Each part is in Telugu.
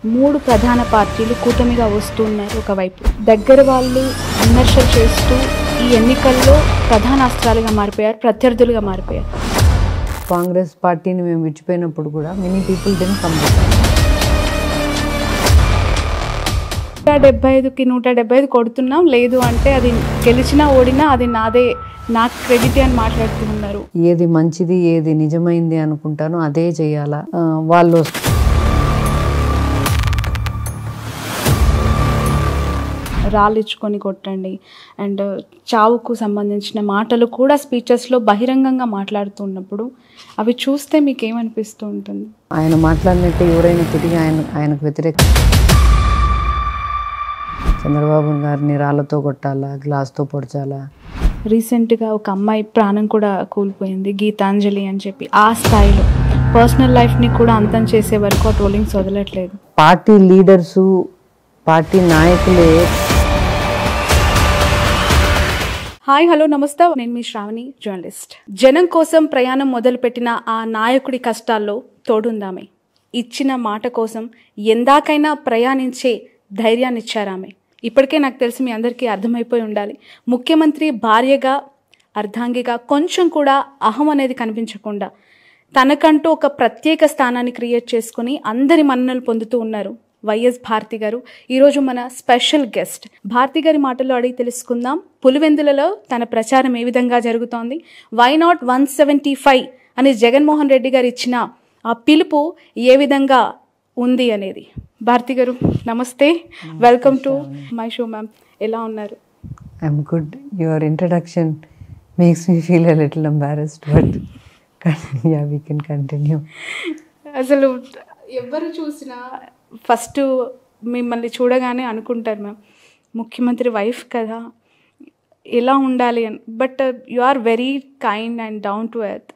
మూడు ప్రధాన పార్టీలు కూటమిగా వస్తున్నారు. ఒకవైపు దగ్గర వాళ్ళు విమర్శలు చేస్తూ ఈ ఎన్నికల్లో ప్రధాన అస్త్రాలుగా మారిపోయారు, ప్రత్యర్థులుగా మారిపోయారు. కాంగ్రెస్ పార్టీని మేము విడిచిపోయినప్పుడు కూడా మెనీ పీపుల్ డెంట్ కమ్. 175కి 175 కొడుతున్నాం, లేదు అంటే అది గెలిచినా ఓడినా అది నాదే, నాకు క్రెడిట్ అని మాట్లాడుతూ ఉన్నారు. ఏది మంచిది ఏది నిజమైంది అనుకుంటానో అదే చేయాలా. వాళ్ళు రాళ్ళిచ్చుకొని కొట్టండి అండ్ చావుకు సంబంధించిన మాటలు కూడా స్పీచెస్లో బహిరంగంగా మాట్లాడుతున్నప్పుడు అవి చూస్తే మీకు ఏమనిపిస్తూ ఉంటుంది? ఆయన మాట్లాడినట్టు ఎవరైనా తిరిగి ఆయనకు వ్యతిరేక చంద్రబాబు గారిని రాళ్ళతో కొట్టాలా, గ్లాస్తో పొడచాలా? రీసెంట్గా ఒక అమ్మాయి ప్రాణం కూడా కూలిపోయింది, గీతాంజలి అని చెప్పి. ఆ స్థాయిలో పర్సనల్ లైఫ్ని కూడా అంతం చేసే వరకు ఆ ట్రోలింగ్స్ వదలట్లేదు. పార్టీ లీడర్సు, పార్టీ నాయకులే. హాయ్, హలో, నమస్తే. నేను మీ శ్రావణి, జర్నలిస్ట్. జనం కోసం ప్రయాణం మొదలుపెట్టిన ఆ నాయకుడి కష్టాల్లో తోడుందామే. ఇచ్చిన మాట కోసం ఎందాకైనా ప్రయాణించే ధైర్యాన్ని ఇచ్చారామె. ఇప్పటికే నాకు తెలిసి మీ అందరికీ అర్థమైపోయి ఉండాలి. ముఖ్యమంత్రి భార్యగా, అర్ధాంగిగా కొంచెం కూడా అహం అనేది కనిపించకుండా తనకంటూ ఒక ప్రత్యేక స్థానాన్ని క్రియేట్ చేసుకుని అందరి మన్ననలు పొందుతూ ఉన్నారు వైఎస్ భారతి గారు. ఈరోజు మన స్పెషల్ గెస్ట్. భారతి గారి మాటల్లో అడిగి తెలుసుకుందాం, పులివెందులలో తన ప్రచారం ఏ విధంగా జరుగుతోంది, వై నాట్ 175 అని జగన్మోహన్ రెడ్డి గారు ఇచ్చిన ఆ పిలుపు ఏ విధంగా ఉంది అనేది. భారతి గారు నమస్తే, welcome to my show. Ma'am, ఎలా ఉన్నారు? I'm good. Your introduction makes me feel a little embarrassed, but yeah, we can continue. అసలు ఎవరు చూసినా ఫస్ట్ మిమ్మల్ని చూడగానే అనుకుంటారు మ్యామ్, ముఖ్యమంత్రి వైఫ్ కదా, ఎలా ఉండాలి అని. But you are very kind and down to earth.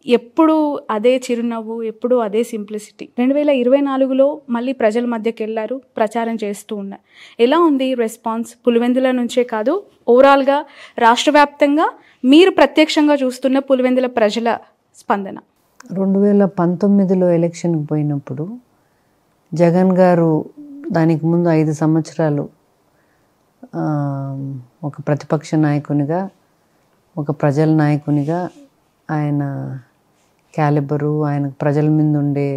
ఎప్పుడు అదే చిరునవ్వు, ఎప్పుడు అదే సింప్లిసిటీ. 2024లో మళ్ళీ ప్రజల మధ్యకి వెళ్ళారు, ప్రచారం చేస్తూ ఉన్నారు. ఎలా ఉంది రెస్పాన్స్? పులివెందుల నుంచే కాదు, ఓవరాల్గా రాష్ట్ర వ్యాప్తంగా మీరు ప్రత్యక్షంగా చూస్తున్న పులివెందుల ప్రజల స్పందన. 2019లో ఎలక్షన్కి పోయినప్పుడు జగన్ గారు దానికి ముందు 5 సంవత్సరాలు ఒక ప్రతిపక్ష నాయకునిగా, ఒక ప్రజల నాయకునిగా ఆయన క్యాలిబరు, ఆయన ప్రజల మీద ఉండే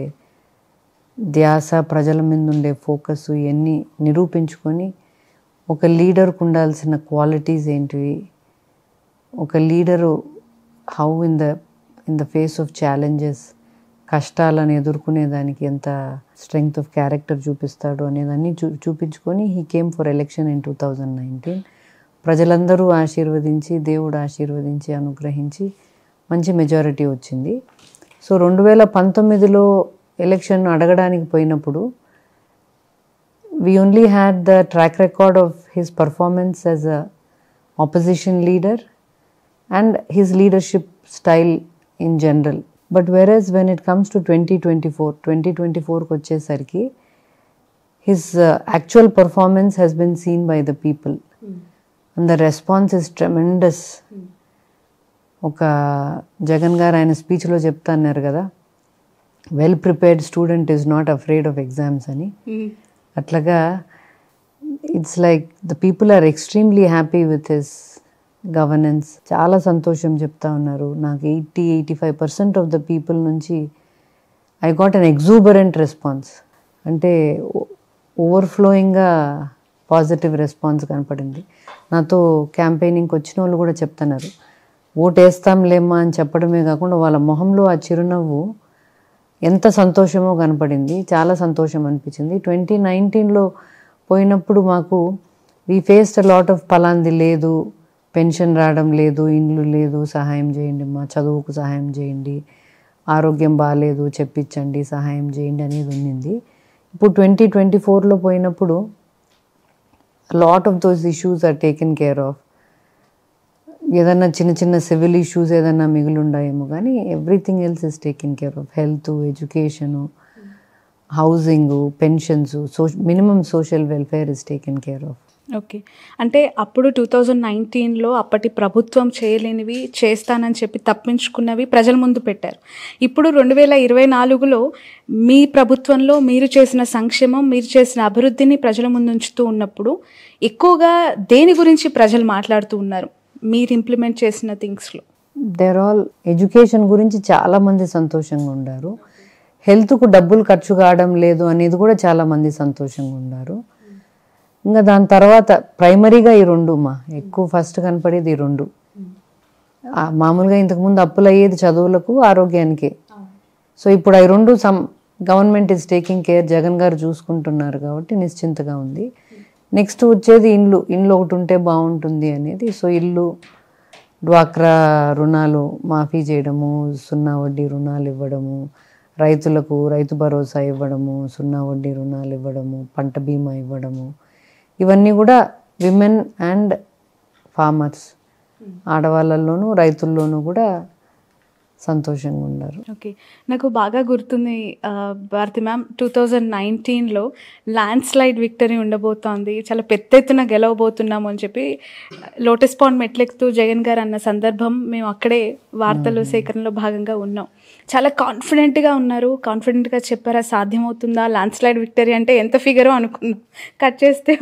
ధ్యాస, ప్రజల మీద ఉండే ఫోకస్ ఇవన్నీ నిరూపించుకొని ఒక లీడర్కు ఉండాల్సిన క్వాలిటీస్ ఏంటివి, ఒక leader how in the face of challenges, కష్టాలను ఎదుర్కొనేదానికి ఎంత స్ట్రెంగ్త్ ఆఫ్ క్యారెక్టర్ చూపిస్తాడు అనేదాన్ని చూపించుకొని he came for election in 2019. ప్రజలందరూ ఆశీర్వదించి, దేవుడు ఆశీర్వదించి, అనుగ్రహించి మంచి మెజారిటీ వచ్చింది. సో 2019లో ఎలక్షన్ అడగడానికి పోయినప్పుడు we only had the track record of his performance as a opposition leader and his leadership style in general. But whereas when it comes to 2024 వచ్చేసరికి his actual performance has been seen by the people and the response is tremendous. ఒక జగన్ గారు ఆయన స్పీచ్లో చెప్తా అన్నారు కదా, well prepared student is not afraid of exams అని. అట్లాగా it's like the people are extremely happy with his governance. చాలా సంతోషం చెప్తా ఉన్నారు. నాకు 80-85% ఆఫ్ ద పీపుల్ నుంచి I got an exuberant response. అంటే ఓవర్ఫ్లోయింగ్గా పాజిటివ్ రెస్పాన్స్ కనపడింది. నాతో క్యాంపెయినింగ్కి వచ్చిన వాళ్ళు కూడా చెప్తున్నారు, ఓటేస్తాంలేమ్మా అని చెప్పడమే కాకుండా వాళ్ళ మొహంలో ఆ చిరునవ్వు ఎంత సంతోషమో కనపడింది. చాలా సంతోషం అనిపించింది. 2019లో పోయినప్పుడు మాకు we faced a lot of పలాంది లేదు, పెన్షన్ రావడం లేదు, ఇండ్లు లేదు, సహాయం చేయండి, మా చదువుకు సహాయం చేయండి, ఆరోగ్యం బాగాలేదు చెప్పించండి, సహాయం చేయండి అనేది ఉన్నింది. ఇప్పుడు 2024లో పోయినప్పుడు lot of those issues are taken care of. ఏదన్నా చిన్న చిన్న సివిల్ ఇష్యూస్ ఏదన్నా మిగిలి ఉన్నాయేమో కానీ everything else is taken care of. Health, education, housing, pensions, minimum social welfare is taken care of. Okay. అంటే అప్పుడు 2019లో అప్పటి ప్రభుత్వం చేయలేనివి చేస్తానని చెప్పి తప్పించుకున్నవి ప్రజల ముందు పెట్టారు. ఇప్పుడు 2024లో మీ ప్రభుత్వంలో మీరు చేసిన సంక్షేమం, మీరు చేసిన అభివృద్ధిని ప్రజల ముందు ఉంచుతూ ఉన్నప్పుడు ఎక్కువగా దేని గురించి ప్రజలు మాట్లాడుతూ ఉన్నారు మీరు ఇంప్లిమెంట్ చేసిన థింగ్స్లో? దేర్ ఆల్ ఎడ్యుకేషన్ గురించి చాలామంది సంతోషంగా ఉన్నారు. హెల్త్కు డబ్బులు ఖర్చు కావడం లేదు అనేది కూడా చాలామంది సంతోషంగా ఉన్నారు. ఇంకా దాని తర్వాత ప్రైమరీగా ఈ రెండు ఎక్కువ ఫస్ట్ కనపడేది ఈ రెండు. మామూలుగా ఇంతకుముందు అప్పులు అయ్యేది చదువులకు, ఆరోగ్యానికి. సో ఇప్పుడు ఈ రెండు government is taking care, Jagan గారు చూసుకుంటున్నారు కాబట్టి నిశ్చింతగా ఉంది. నెక్స్ట్ వచ్చేది ఇండ్లు ఒకటి ఉంటే బాగుంటుంది అనేది. సో ఇల్లు, డ్వాక్రా రుణాలు మాఫీ చేయడము, 0 వడ్డీ రుణాలు ఇవ్వడము, రైతులకు రైతు భరోసా ఇవ్వడము, 0 వడ్డీ రుణాలు ఇవ్వడము, పంట బీమా ఇవ్వడము, ఇవన్నీ కూడా విమెన్ అండ్ ఫార్మర్స్, ఆడవాళ్ళలోనూ రైతుల్లోనూ కూడా సంతోషంగా ఉన్నారు. ఓకే. నాకు బాగా గుర్తుంది భారతి మ్యామ్, 2019లో ల్యాండ్ స్లైడ్ విక్టరీ ఉండబోతోంది, చాలా పెద్ద ఎత్తున గెలవబోతున్నాము అని చెప్పి లోటస్ పాండ్ మెట్లెక్కుతూ జగన్ గారు అన్న సందర్భం మేము అక్కడే వార్తలు సేకరణలో భాగంగా ఉన్నాం. చాలా కాన్ఫిడెంట్గా ఉన్నారు, కాన్ఫిడెంట్గా చెప్పారా సాధ్యమవుతుందా, ల్యాండ్ స్లైడ్ విక్టరీ అంటే ఎంత ఫిగరో అనుకున్నాం, కట్ చేస్తే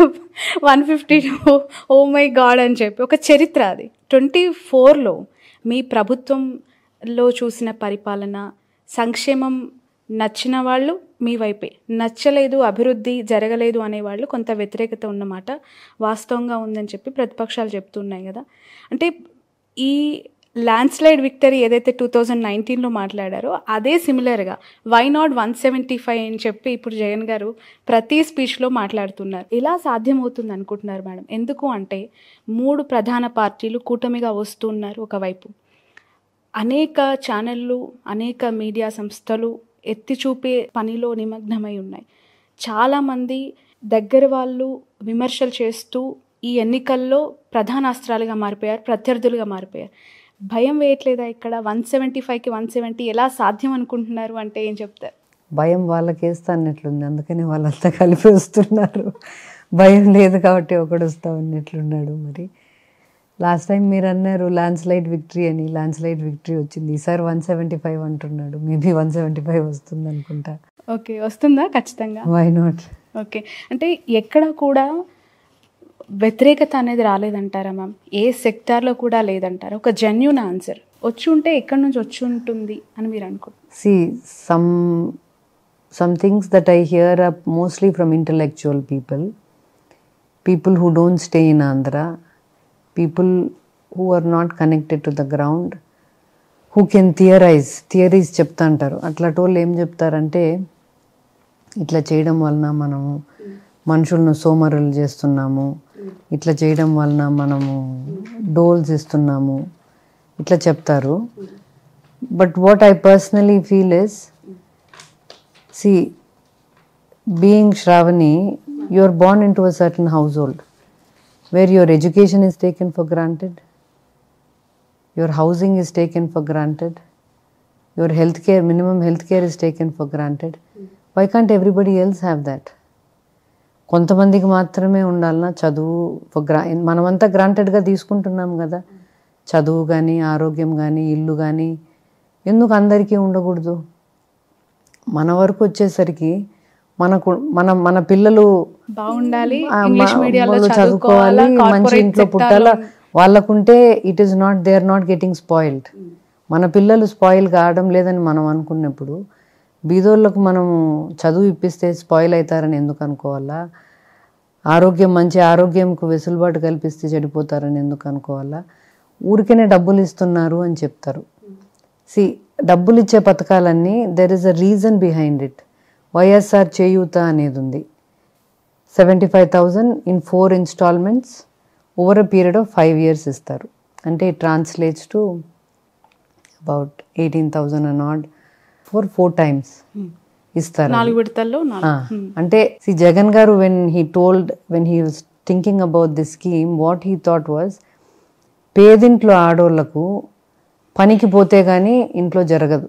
152, ఓ మై గాడ్ అని చెప్పి ఒక చరిత్ర అది. 24లో మీ ప్రభుత్వంలో చూసిన పరిపాలన, సంక్షేమం నచ్చిన వాళ్ళు మీ వైపే, నచ్చలేదు, అభివృద్ధి జరగలేదు అనేవాళ్ళు కొంత వ్యతిరేకత ఉన్నమాట వాస్తవంగా ఉందని చెప్పి ప్రతిపక్షాలు చెప్తున్నాయి కదా. అంటే ఈ ల్యాండ్ స్లైడ్ విక్టరీ ఏదైతే 2019లో మాట్లాడారో అదే సిమిలర్గా వై నాట్ 175 అని చెప్పి ఇప్పుడు జగన్ గారు ప్రతి స్పీచ్లో మాట్లాడుతున్నారు. ఎలా సాధ్యమవుతుంది అనుకుంటున్నారు మేడం? ఎందుకు అంటే 3 ప్రధాన పార్టీలు కూటమిగా వస్తున్నారు. ఒకవైపు అనేక ఛానళ్ళు, అనేక మీడియా సంస్థలు ఎత్తి చూపే పనిలో నిమగ్నమై ఉన్నాయి. చాలామంది దగ్గర వాళ్ళు విమర్శలు చేస్తూ ఈ ఎన్నికల్లో ప్రధాన అస్త్రాలుగా మారిపోయారు, ప్రత్యర్థులుగా మారిపోయారు. భయం వేయట్లేదా ఇక్కడ? 175కి 170 ఎలా సాధ్యం అనుకుంటున్నారు అంటే ఏం చెప్తారు? భయం వాళ్ళకి వేస్తా అన్నట్లుంది, అందుకని వాళ్ళంతా కలిపి వస్తున్నారు. భయం లేదు కాబట్టి ఒకడు వస్తా ఉన్నట్లున్నాడు. మరి లాస్ట్ టైం మీరు అన్నారు ల్యాండ్ స్లైడ్ విక్టరీ అని, ల్యాండ్ స్లైడ్ విక్టరీ వచ్చింది. ఈసారి 175 అంటున్నాడు, మేబీ 175 వస్తుంది అనుకుంటా. ఓకే, వస్తుందా? ఖచ్చితంగా. Why not? ఓకే, అంటే ఎక్కడ కూడా వ్యతిరేకత అనేది రాలేదంటారా మ్యామ్? ఏ సెక్టార్లో కూడా లేదంటారా? ఒక జెన్యూన్ ఆన్సర్ వచ్చి ఉంటే ఎక్కడి నుంచి వచ్చి ఉంటుంది అని మీరు అనుకుంటున్నారు? See, some things that I hear are mostly from intellectual people who don't stay in Andhra, people who are not connected to the ground, who can theories చెప్తా అంటారు. అట్లాంటి వాళ్ళు ఏం చెప్తారంటే, ఇట్లా చేయడం వలన మనము మనుషులను సోమరులు చేస్తున్నాము, ఇట్లా చేయడం వలన మనము డోల్స్ ఇస్తున్నాము, ఇట్లా చెప్తారు. But what I personally feel is, see, being Shravani, you are born into a certain household where your education is taken for granted, your housing is taken for granted, your minimum healthcare is taken for granted. Why can't everybody else have that? కొంతమందికి మాత్రమే ఉండాలన్నా చదువు? మనమంతా గ్రాంటెడ్గా తీసుకుంటున్నాం కదా, చదువు కానీ, ఆరోగ్యం కానీ, ఇల్లు కానీ. ఎందుకు అందరికీ ఉండకూడదు? మన వరకు వచ్చేసరికి మన పిల్లలు బాగుండాలి, చదువుకోవాలి, మంచి ఇంట్లో పుట్టాల, వాళ్ళకుంటే it is not, they are not getting spoiled. మన పిల్లలు స్పాయిల్ కావడం లేదని మనం అనుకున్నప్పుడు బీదోళ్ళకు మనము చదువు ఇప్పిస్తే స్పాయిల్ అవుతారని ఎందుకు అనుకోవాలా? మంచి ఆరోగ్యంకు వెసులుబాటు కల్పిస్తే చెడిపోతారని ఎందుకు అనుకోవాలా? ఊరికేనే డబ్బులు ఇస్తున్నారు అని చెప్తారు. డబ్బులు ఇచ్చే పథకాలన్నీ there is a reason behind it. YSR చేయూత అనేది ఉంది, 75,000 in 4 installments over a period of 5 years ఇస్తారు. అంటే it translates to about 18,000 and odd for 4 times ఇస్తారు. 4 విడతల్లో. అంటే జగన్ గారు when he was thinking about this scheme, what he thought was, పేదింట్లో ఆడోళ్లకు పనికి పోతే కానీ ఇంట్లో జరగదు,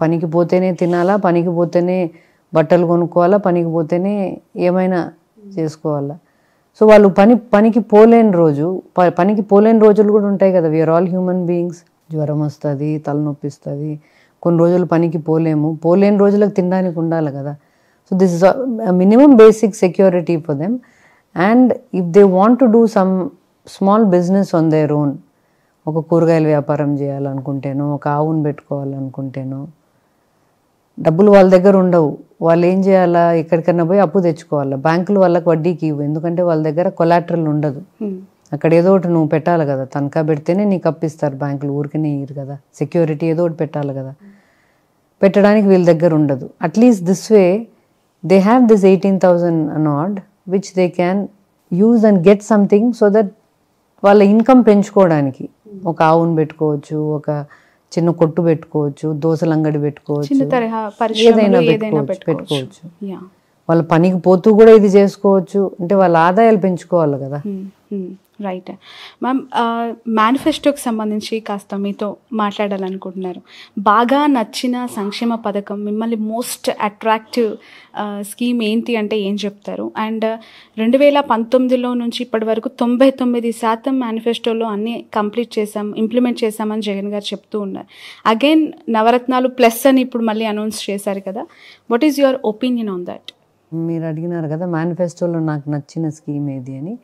పనికి పోతేనే తినాలా, పనికి పోతేనే బట్టలు కొనుక్కోవాలా, పనికి పోతేనే ఏమైనా చేసుకోవాలా. సో వాళ్ళు పనికి పోలేని రోజులు కూడా ఉంటాయి కదా. We are all human beings. జ్వరం వస్తుంది, తలనొప్పిస్తుంది, కొన్ని రోజులు పనికి పోలేని రోజులకు తినడానికి ఉండాలి కదా. So this is minimum basic security for them. And if they want to do some small business on their own, ఒక కూరగాయల వ్యాపారం చేయాలనుకుంటేనో, ఒక ఆవును పెట్టుకోవాలనుకుంటేనో, డబ్బులు వాళ్ళ దగ్గర ఉండవు. వాళ్ళు ఏం చేయాలా, ఎక్కడికన్నా పోయి అప్పు తెచ్చుకోవాలా. బ్యాంకులు వాళ్ళకి వడ్డీకి ఇవ్వు, ఎందుకంటే వాళ్ళ దగ్గర కొలాటరల్ ఉండదు. అక్కడ ఏదో ఒకటి నువ్వు పెట్టాలి కదా, తనఖా పెడితేనే నీకు అప్పిస్తారు బ్యాంకులు, ఊరికనే ఇయ్యరు కదా. సెక్యూరిటీ ఏదో ఒకటి పెట్టాలి కదా, పెట్టడానికి వీళ్ళ దగ్గర ఉండదు. At least this way they have this 18,000 and odd which they can use and get something so that వాళ్ళ ఇన్కమ్ పెంచుకోవడానికి ఒక ఆవును పెట్టుకోవచ్చు, ఒక చిన్న కొట్టు పెట్టుకోవచ్చు, దోసల అంగడి పెట్టుకోవచ్చు, ఏదైనా పెట్టుకోవచ్చు. వాళ్ళ పనికి పోతూ కూడా ఇది చేసుకోవచ్చు. అంటే వాళ్ళ ఆదాయాలు పెంచుకోవాలి కదా. రైట్ మ్యామ్, మేనిఫెస్టోకి సంబంధించి కాస్త మీతో మాట్లాడాలనుకుంటున్నారు. బాగా నచ్చిన సంక్షేమ పథకం, మిమ్మల్ని మోస్ట్ అట్రాక్టివ్ స్కీమ్ ఏంటి అంటే ఏం చెప్తారు? అండ్ 2019లో నుంచి ఇప్పటి వరకు 99% మేనిఫెస్టోలో అన్నీ ఇంప్లిమెంట్ చేశామని జగన్ గారు చెప్తూ ఉన్నారు. అగైన్ నవరత్నాలు ప్లస్ అని ఇప్పుడు మళ్ళీ అనౌన్స్ చేశారు కదా. What is your opinion on that? మీరు అడిగినారు కదా మేనిఫెస్టోలో నాకు నచ్చిన స్కీమ్ ఏది అని.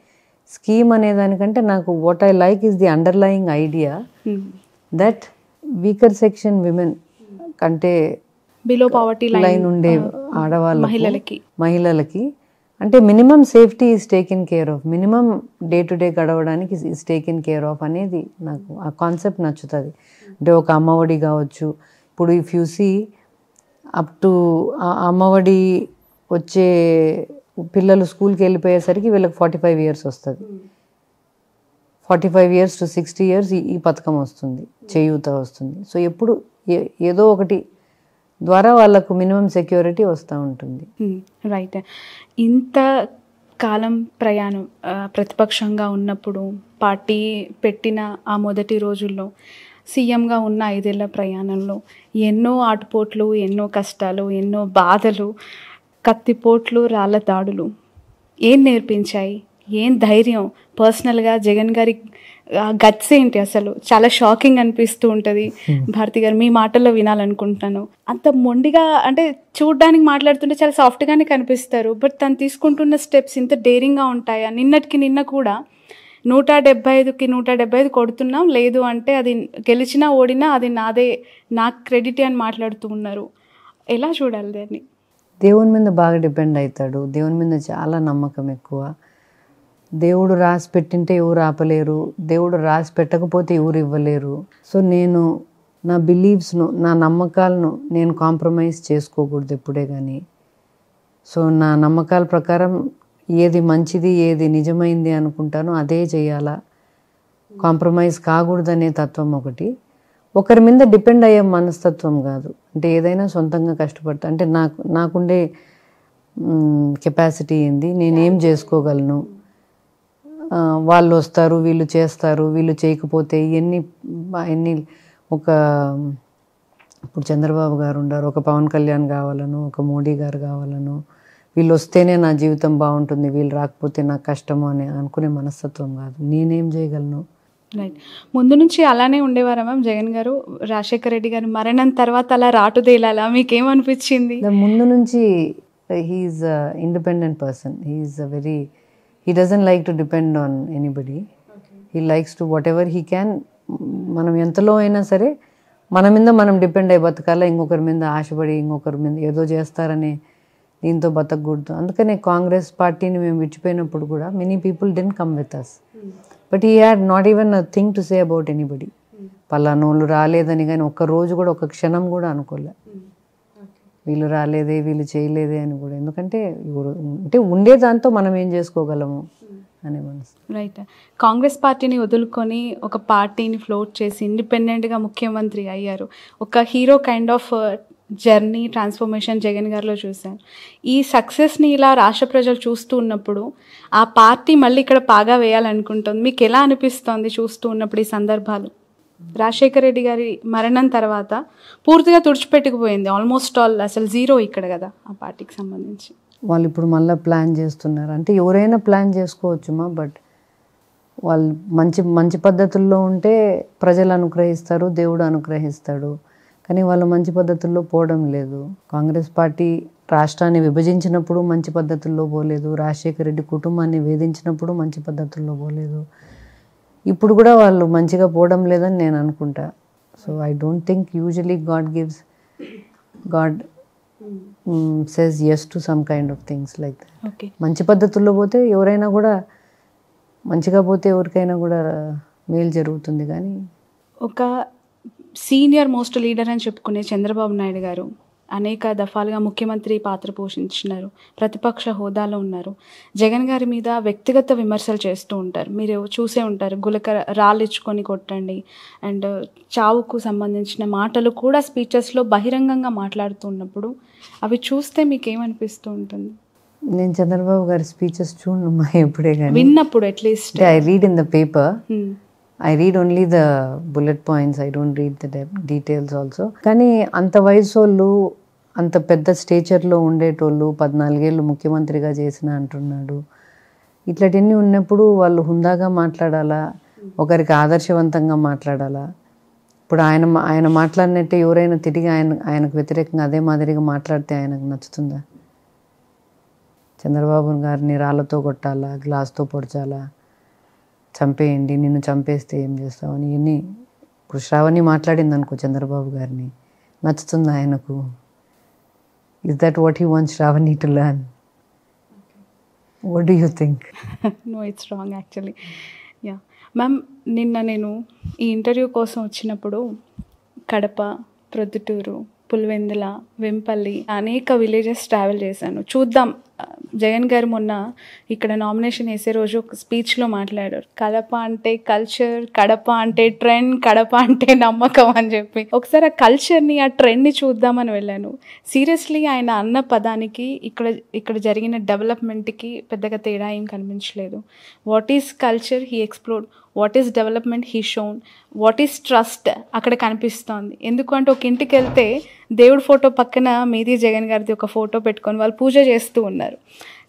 స్కీమ్ అనేదానికంటే నాకు what I like is the underlying idea that weaker section women కంటే బిలో పావర్టీ లైన్ ఉండే మహిళలకి అంటే minimum safety is taken care of, minimum day to day గడవడానికి ఈజ్ టేకెన్ కేర్ ఆఫ్ అనేది నాకు ఆ కాన్సెప్ట్ నచ్చుతుంది. అంటే ఒక అమ్మఒడి కావచ్చు. ఇప్పుడు if you see up to Ammavodi వచ్చే పిల్లలు స్కూల్కి వెళ్ళిపోయేసరికి వీళ్ళకి 45 years వస్తుంది. 45 years to 60 years ఈ పథకం వస్తుంది, చేయూత వస్తుంది. సో ఎప్పుడు ఏదో ఒకటి ద్వారా వాళ్ళకు మినిమం సెక్యూరిటీ వస్తూ ఉంటుంది. రైట్. ఇంత కాలం ప్రయాణం ప్రతిపక్షంగా ఉన్నప్పుడు, పార్టీ పెట్టిన ఆ మొదటి రోజుల్లో, సీఎంగా ఉన్న 5 ఏళ్ల ప్రయాణంలో ఎన్నో ఆటుపోట్లు, ఎన్నో కష్టాలు, ఎన్నో బాధలు, కత్తిపోట్లు, రాళ్ళ దాడులు ఏం నేర్పించాయి? ఏం ధైర్యం? పర్సనల్గా జగన్ గారి గట్స్ ఏంటి? అసలు చాలా షాకింగ్ అనిపిస్తూ ఉంటుంది. భారతి గారు మీ మాటల్లో వినాలనుకుంటున్నాను. అంత మొండిగా, అంటే చూడ్డానికి మాట్లాడుతుంటే చాలా సాఫ్ట్గానే కనిపిస్తారు, బట్ తను తీసుకుంటున్న స్టెప్స్ ఇంత డేరింగ్గా ఉంటాయా? నిన్న కూడా 175కి 175 కొడుతున్నాం, లేదు అంటే అది గెలిచినా ఓడినా అది నాకు క్రెడిట్ అని మాట్లాడుతూ ఉన్నారు. ఎలా చూడాలి దాన్ని? దేవుని మీద బాగా డిపెండ్ అవుతాడు. దేవుని మీద చాలా నమ్మకం ఎక్కువ. దేవుడు రాసి పెట్టింటే ఎవరు ఆపలేరు, దేవుడు రాసి పెట్టకపోతే ఎవరు ఇవ్వలేరు. సో నేను నా బిలీవ్స్ను, నా నమ్మకాలను నేను కాంప్రమైజ్ చేసుకోకూడదు ఎప్పుడే కానీ. సో నా నమ్మకాల ప్రకారం ఏది మంచిది, ఏది నిజమైంది అనుకుంటానో అదే చేయాలా. కాంప్రమైజ్ కాకూడదనే తత్వం ఒకటి. ఒకరి మీద డిపెండ్ అయ్యే మనస్తత్వం కాదు. అంటే ఏదైనా సొంతంగా కష్టపడతా, అంటే నాకుండే కెపాసిటీ ఏంది, నేనేం చేసుకోగలను, వాళ్ళు వస్తారు, వీళ్ళు చేస్తారు, వీళ్ళు చేయకపోతే ఎన్ని ఇప్పుడు చంద్రబాబు గారు ఉన్నారు, ఒక పవన్ కళ్యాణ్ కావాలను, ఒక మోడీ గారు కావాలను, వీళ్ళు వస్తేనే నా జీవితం బాగుంటుంది, వీళ్ళు రాకపోతే నాకు కష్టము అని అనుకునే మనస్తత్వం కాదు. నేనేం చేయగలను. రైట్. ముందు నుంచి అలానే ఉండేవారా మ్యామ్ జగన్ గారు? రాజశేఖర రెడ్డి గారు మరణం తర్వాత అలా రాటుదేలాలా? మీకేమనిపించింది? ముందు నుంచి he is independent person. He doesn't like to depend on anybody. He likes to whatever he can. మనం ఎంతలో అయినా సరే మన మీద మనం డిపెండ్ అయ్యి బతకాలా. ఇంకొకరి మీద ఆశపడి ఇంకొకరి మీద ఏదో చేస్తారని దీంతో బతకూడదు. అందుకనే కాంగ్రెస్ పార్టీని మేము విడిచిపోయినప్పుడు కూడా many people didn't come with us, but he had not even a thing to say about anybody. పలానోళ్ళు రాలేదని కానీ ఒక్క రోజు కూడా, ఒక క్షణం కూడా అనుకోలే. వీళ్ళు రాలేదే, వీళ్ళు చేయలేదే అని కూడా. ఎందుకంటే అంటే ఉండే దాంతో మనం ఏం చేసుకోగలము అనే మనసు. రైట్. కాంగ్రెస్ పార్టీని వదులుకొని ఒక పార్టీని ఫ్లోట్ చేసి ఇండిపెండెంట్గా ముఖ్యమంత్రి అయ్యారు. ఒక hero kind of journey, transformation Jagan గారిలో చూశాను. ఈ సక్సెస్ని ఇలా రాష్ట్ర ప్రజలు చూస్తూ ఉన్నప్పుడు ఆ పార్టీ మళ్ళీ ఇక్కడ పాగా వేయాలనుకుంటుంది. మీకు ఎలా అనిపిస్తోంది చూస్తూ ఉన్నప్పుడు ఈ సందర్భాలు? రాజశేఖర రెడ్డి గారి మరణం తర్వాత పూర్తిగా తుడిచిపెట్టుకుపోయింది, ఆల్మోస్ట్ ఆల్ అసలు జీరో ఇక్కడ కదా ఆ పార్టీకి సంబంధించి. వాళ్ళు ఇప్పుడు మళ్ళీ ప్లాన్ చేస్తున్నారు. అంటే ఎవరైనా ప్లాన్ చేసుకోవచ్చుమా, బట్ వాళ్ళు మంచి పద్ధతుల్లో ఉంటే ప్రజలు అనుగ్రహిస్తారు, దేవుడు అనుగ్రహిస్తాడు. కానీ వాళ్ళు మంచి పద్ధతుల్లో పోవడం లేదు. కాంగ్రెస్ పార్టీ రాష్ట్రాన్ని విభజించినప్పుడు మంచి పద్ధతుల్లో పోలేదు, రాజశేఖర రెడ్డి కుటుంబాన్ని వేధించినప్పుడు మంచి పద్ధతుల్లో పోలేదు. ఇప్పుడు కూడా వాళ్ళు మంచిగా పోవడం లేదని నేను అనుకుంటా. So I don't think usually god says yes to some kind of things like that. మంచి పద్ధతుల్లో పోతే ఎవరైనా కూడా, మంచిగా పోతే ఎవరికైనా కూడా మేలు జరుగుతుంది. కానీ ఒక సీనియర్ మోస్ట్ లీడర్ అని చెప్పుకునే చంద్రబాబు నాయుడు గారు అనేక దఫాలుగా ముఖ్యమంత్రి పాత్ర పోషించినారు, ప్రతిపక్ష హోదాలో ఉన్నారు. జగన్ గారి మీద వ్యక్తిగత విమర్శలు చేస్తూ ఉంటారు. మీరు చూసే ఉంటారు, రాళ్ళు ఇచ్చుకొని కొట్టండి అండ్ చావుకు సంబంధించిన మాటలు కూడా స్పీచెస్లో బహిరంగంగా మాట్లాడుతూ ఉన్నప్పుడు అవి చూస్తే మీకు ఏమనిపిస్తూ ఉంటుంది? నేను చంద్రబాబు గారి స్పీచెస్ చూడమ్మా ఎప్పుడే, కానీ విన్నప్పుడు at least I read in the paper. I read only the bullet points. I don't read the details also. కానీ అంత వయసు వాళ్ళు, అంత పెద్ద స్టేచర్లో ఉండేటోళ్ళు 14 ఏళ్ళు ముఖ్యమంత్రిగా చేసిన అంటున్నాడు. ఇట్లాంటివన్నీ ఉన్నప్పుడు వాళ్ళు హుందాగా మాట్లాడాలా, ఒకరికి ఆదర్శవంతంగా మాట్లాడాలా? ఇప్పుడు ఆయన మాట్లాడినట్టే ఎవరైనా తిరిగి ఆయనకు వ్యతిరేకంగా అదే మాదిరిగా మాట్లాడితే ఆయనకు నచ్చుతుందా? చంద్రబాబు గారిని రాళ్ళతో కొట్టాలా, గ్లాస్తో పొడచాలా, చంపేయండి, నిన్ను చంపేస్తే ఏం చేస్తావు అని ఇవన్నీ ఇప్పుడు శ్రావణి మాట్లాడింది అనుకో చంద్రబాబు గారిని, నచ్చుతుంది ఆయనకు? Is that what he wants Shravani to learn? What do you think? No, it's wrong actually. Yeah ma'am, నిన్న నేను ఈ ఇంటర్వ్యూ కోసం వచ్చినప్పుడు కడప, ప్రొద్దుటూరు, పులివెందుల, వెంపల్లి అనేక విలేజెస్ ట్రావెల్ చేశాను. చూద్దాం, జగన్ గారు మొన్న ఇక్కడ నామినేషన్ వేసే రోజు ఒక స్పీచ్లో మాట్లాడారు, కడప అంటే కల్చర్, కడప అంటే ట్రెండ్, కడప అంటే నమ్మకం అని చెప్పి. ఒకసారి ఆ కల్చర్ని, ఆ ట్రెండ్ని చూద్దామని వెళ్ళాను. సీరియస్లీ ఆయన అన్న పదానికి ఇక్కడ జరిగిన డెవలప్మెంట్కి పెద్దగా తేడా ఏం కనిపించలేదు. What is culture he explored, what is development he shown, what is trust అక్కడ కనిపిస్తోంది. ఎందుకంటే ఒక ఇంటికి వెళ్తే దేవుడి ఫోటో పక్కన మీది జగన్ గారిది ఒక ఫోటో పెట్టుకొని వాళ్ళు పూజ చేస్తూ ఉన్నారు.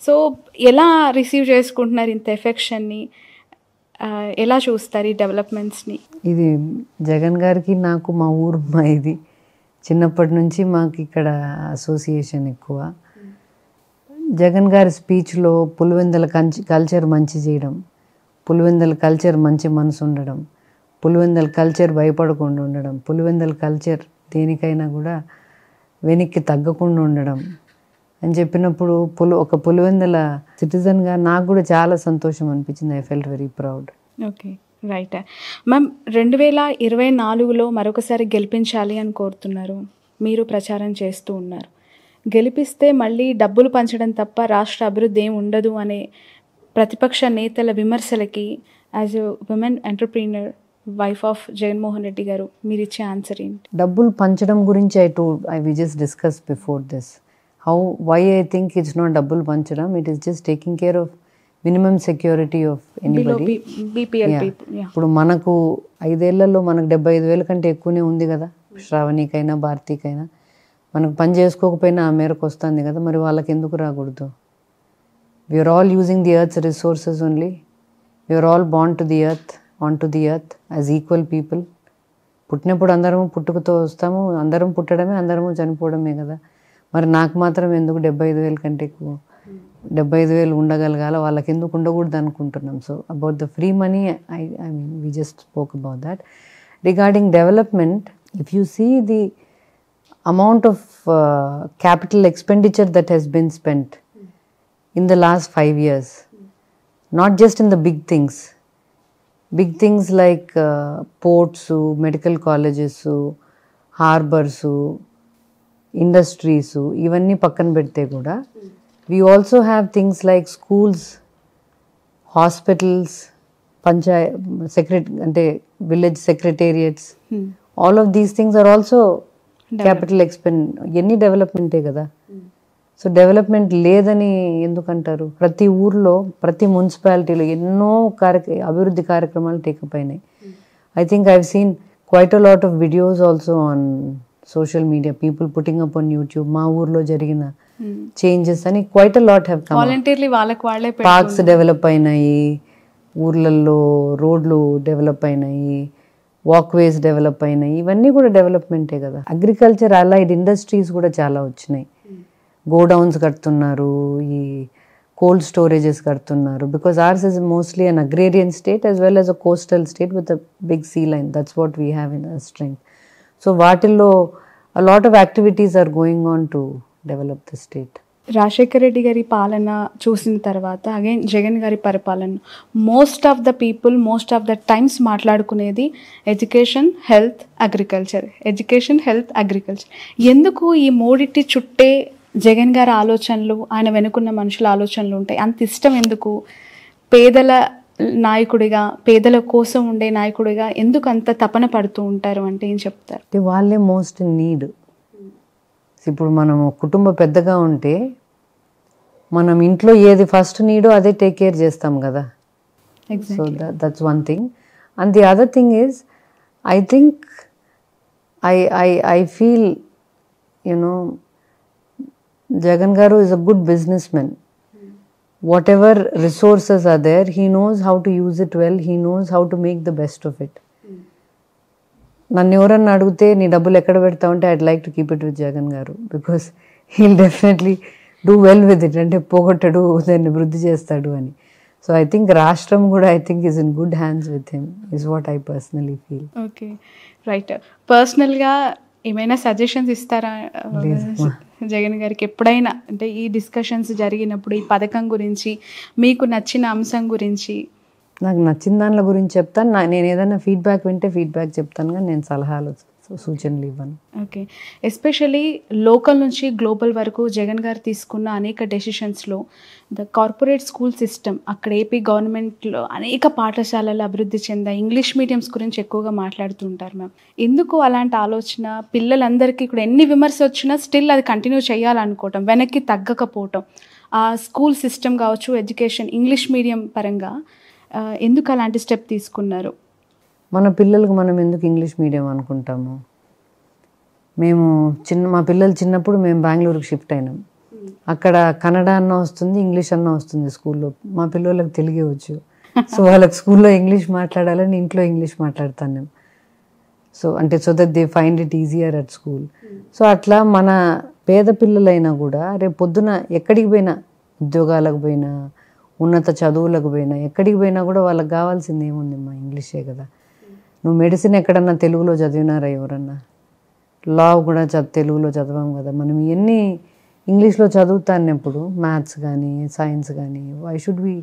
సో ఎలా రిసీవ్ చేసుకుంటున్నారు ఇంత ఎఫెక్షన్ని? ఎలా చూస్తారు ఈ డెవలప్మెంట్స్ని? ఇది జగన్ గారికి నాకు మా ఊరు, ఇది చిన్నప్పటి నుంచి మాకు ఇక్కడ అసోసియేషన్ ఎక్కువ. జగన్ గారి స్పీచ్లో పులివెందుల కల్చర్ మంచి చేయడం, పులివెందుల కల్చర్ మంచి మనసు ఉండడం, పులివెందుల కల్చర్ భయపడకుండా ఉండడం, పులివెందుల కల్చర్ దేనికైనా కూడా వెనక్కి తగ్గకుండా ఉండడం అని చెప్పినప్పుడు ఒక పులివెందుల సిటిజన్గా నాకు కూడా చాలా సంతోషం అనిపించింది. I felt very proud. Okay, right ma'am. 2024లో మరొకసారి గెలిపించాలి అని కోరుతున్నారు, మీరు ప్రచారం చేస్తూ ఉన్నారు. గెలిపిస్తే మళ్ళీ డబ్బులు పంచడం తప్ప రాష్ట్ర అభివృద్ధి ఏమి ఉండదు అనే ప్రతిపక్ష నేతల విమర్శలకి as a woman entrepreneur, wife of Jaganmohan Reddy గారు, మీరు ఇచ్చే ఆన్సర్ ఏంటి? డబ్బులు పంచడం గురించి we just discussed before this. Why I think it's not డబ్బులు పంచడం, it is just taking care of minimum security of anybody. BPL people. ఇప్పుడు మనకు 5 ఏళ్లలో మనకు 75,000 కంటే ఎక్కువనే ఉంది కదా, శ్రావణికైనా భారతికైనా. మనకు పని చేసుకోకపోయినా ఆ మేరకు వస్తుంది కదా, మరి వాళ్ళకి ఎందుకు రాకూడదు? We are all using the earth's resources only. We are all born to the earth, onto the earth as equal people. పుట్టినప్పుడు అందరము పుట్టుకతో వస్తాము, అందరం పుట్టడమే, అందరము చనిపోవడమే కదా. మరి నాకు మాత్రం ఎందుకు 75,000 కంటే ఎక్కువ, 75,000 ఉండగలగాల, వాళ్ళకి ఎందుకు ఉండకూడదు అనుకుంటున్నాం. So about the free money, I mean we just spoke about that. Regarding development, if you see the amount of capital expenditure that has been spent in the last 5 years, not just in the big things like ports, medical colleges, harbors, industries, ఇవన్నీ పక్కన పెడితే కూడా we also have things like schools, hospitals, అంటే village secretariats. All of these things are also capital ఎన్ని డెవలప్మెంటే కదా. సో డెవలప్మెంట్ లేదని ఎందుకంటారు? ప్రతి ఊర్లో, ప్రతి మున్సిపాలిటీలో ఎన్నో అభివృద్ధి కార్యక్రమాలు టేకప్ అయినాయి. I think I have seen quite a lot of videos also on social media, people putting up on YouTube. మా ఊర్లో జరిగిన చేంజెస్ అని quite a lot have come. Voluntarily వాళ్ళకి వాళ్ళే పార్క్స్ డెవలప్ అయినాయి, ఊర్లలో రోడ్లు డెవలప్ అయినాయి, వాక్వేస్ డెవలప్ అయినాయి, ఇవన్నీ కూడా డెవలప్మెంటే కదా. అగ్రికల్చర్ అలైడ్ ఇండస్ట్రీస్ కూడా చాలా వచ్చినాయి. గోడౌన్స్ కడుతున్నారు, ఈ కోల్డ్ స్టోరేజెస్ కడుతున్నారు. Because ours is mostly an agrarian state as well as a coastal state with a big sea line. That's what we have in our strength. So వాటిల్లో a lot of activities are going on to develop the state. Rajasekhara Reddy గారి పాలన చూసిన తర్వాత అగైన్ జగన్ గారి పరిపాలన, most of the people most of the times మాట్లాడుకునేది education, health, agriculture, education, health, agriculture. ఎందుకు ఈ మూడిటి చుట్టే జగన్ గారి ఆలోచనలు, ఆయన వెనుకున్న మనుషుల ఆలోచనలు ఉంటాయి? అంత ఇష్టం ఎందుకు? పేదల నాయకుడిగా, పేదల కోసం ఉండే నాయకుడిగా ఎందుకు అంత తపన పడుతూ ఉంటారు అంటే ఏం చెప్తారు? వాళ్ళే మోస్ట్ నీడ్. ఇప్పుడు మనం కుటుంబ పెద్దగా ఉంటే మనం ఇంట్లో ఏది ఫస్ట్ నీడో అదే టేక్ కేర్ చేస్తాం కదా. So that's one thing. And the other thing is I think I feel you know Jagan Garu is a good businessman. Whatever resources are there, he knows how to use it well. He knows how to make the best of it. నన్ను ఎవరన్నా అడిగితే నీ డబ్బులు ఎక్కడ పెడతావు అంటే I'd like to keep it with Jagan గారు, because he'll definitely do well with it. అంటే పోగొట్టడు, దాన్ని వృద్ధి చేస్తాడు అని. సో ఐ థింక్ రాష్ట్రం కూడా I think is in good hands with him is what I personally feel. Okay, right. పర్సనల్గా ఏమైనా సజెషన్స్ ఇస్తారా జగన్ గారికి ఎప్పుడైనా? అంటే ఈ డిస్కషన్స్ జరిగినప్పుడు ఈ పథకం గురించి, మీకు నచ్చిన అంశం గురించి. నాకు నచ్చిన దానిల గురించి చెప్తాను. నేను ఏదైనా ఫీడ్బ్యాక్ వింటే ఫీడ్బ్యాక్ చెప్తాను, కానీ నేను సలహాలు సూచనలు ఇవ్వను. ఓకే. ఎస్పెషలీ లోకల్ నుంచి గ్లోబల్ వరకు జగన్ గారు తీసుకున్న అనేక డెసిషన్స్లో ద కార్పొరేట్ స్కూల్ సిస్టమ్, అక్కడ ఏపీ గవర్నమెంట్లో అనేక పాఠశాలలు అభివృద్ధి చెందాయి. ఇంగ్లీష్ మీడియంస్ గురించి ఎక్కువగా మాట్లాడుతూ ఉంటారు మ్యామ్. ఎందుకు అలాంటి ఆలోచన? పిల్లలందరికీ ఇక్కడ ఎన్ని విమర్శ వచ్చినా స్టిల్ అది కంటిన్యూ చేయాలనుకోవటం, వెనక్కి తగ్గకపోవటం, ఆ స్కూల్ సిస్టమ్ కావచ్చు, ఎడ్యుకేషన్ ఇంగ్లీష్ మీడియం పరంగా ఎందుకు అలాంటి స్టెప్ తీసుకున్నారు? మన పిల్లలకు మనం ఎందుకు ఇంగ్లీష్ మీడియం అనుకుంటాము? మా పిల్లలు చిన్నప్పుడు మేము బెంగళూరుకి షిఫ్ట్ అయినాం. అక్కడ కన్నడ అన్న వస్తుంది, ఇంగ్లీష్ అన్న వస్తుంది స్కూల్లో. మా పిల్లలకు తెలుగే వచ్చు. సో వాళ్ళకి స్కూల్లో ఇంగ్లీష్ మాట్లాడాలని ఇంట్లో ఇంగ్లీష్ మాట్లాడతాను నేను. సో అంటే so that they find it easier at school. So అట్లా మన పేద పిల్లలైనా కూడా రేపు పొద్దున ఎక్కడికి పోయినా, ఉద్యోగాలకు పోయినా, ఉన్నత చదువులకు పోయినా, ఎక్కడికి పోయినా కూడా వాళ్ళకి కావాల్సింది ఏముంది? మా ఇంగ్లీషే కదా. నువ్వు మెడిసిన్ ఎక్కడన్నా తెలుగులో చదివినారా ఎవరన్నా? లా కూడా తెలుగులో చదవం కదా. మనం ఇవన్నీ ఇంగ్లీష్లో చదువుతాన్నప్పుడు మ్యాథ్స్ కానీ సైన్స్ కానీ వై షుడ్ బి